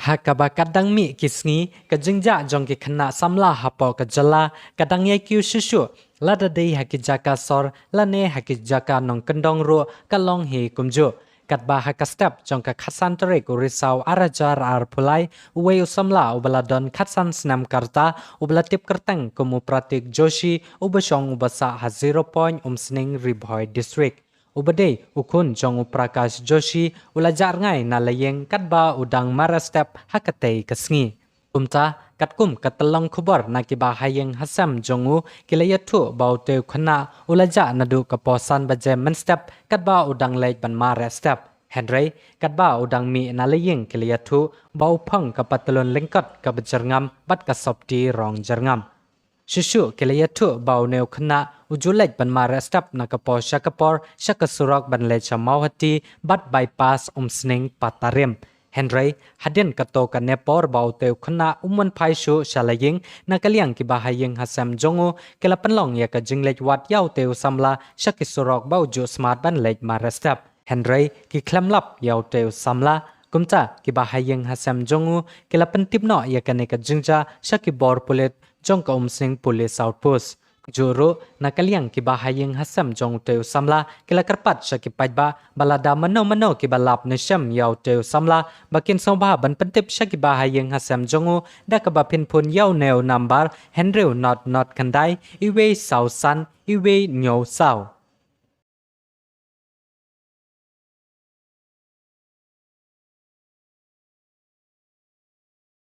Hakaba kadang mi kisngi kajengja jong ki khana samla hapo kajala kadang ye kyu shishu lada dei hakijaka sor lane hakijaka nong kendong ro kalong hi kumju katba hakastep jong ka khasan tere ku risau arajar ar pulai uwe usamla ubaladon khatsan snam karta ubalatip kerteng kumu pratik joshi ubashong ubasa ha 0 point umsning ribhoi district Ubadai ukun jong Prakash Joshi ulajar ngai na layeng katba udang marastep hakatei kasngi. Kumta katkum katelong kubor na kibahayeng hasam jongu kilayatu baute khana ulaja nadu kaposan baje menstep katba udang lej ban marastep. Henry katba udang mi na layeng kilayatu bau phang kapatalon lengkat kabajarngam bat kasopti rong jarngam. Shushu kilayatu bau neu khana ujulej ban mara stap na kapo shakapor shakasurok ban lecha mauhati bat bypass umsning patarim. Henry hadin kato ka nepor bau teu khana umman phaishu shalaying na kaliang ki bahayeng hasam jongu kila panlong ya ka jinglej wat yau teu samla shakisurok bau ju smart ban lej mara stap. Henry ki klamlap yau teu samla kumta ki bahayeng hasam jongu kila pentipno ya ka ne ka jingja shakibor pulit jong ka umsing police outpost juru nakaliang ki bahayeng hasam jong teu samla kila karpat sya ki pajba balada mano ki balap ne syam yau teu samla bakin sobha ban pentip sya ki bahayeng hasam jongu da ka bapin pun yau neu number henry not kandai iwe sau san iwe nyo sau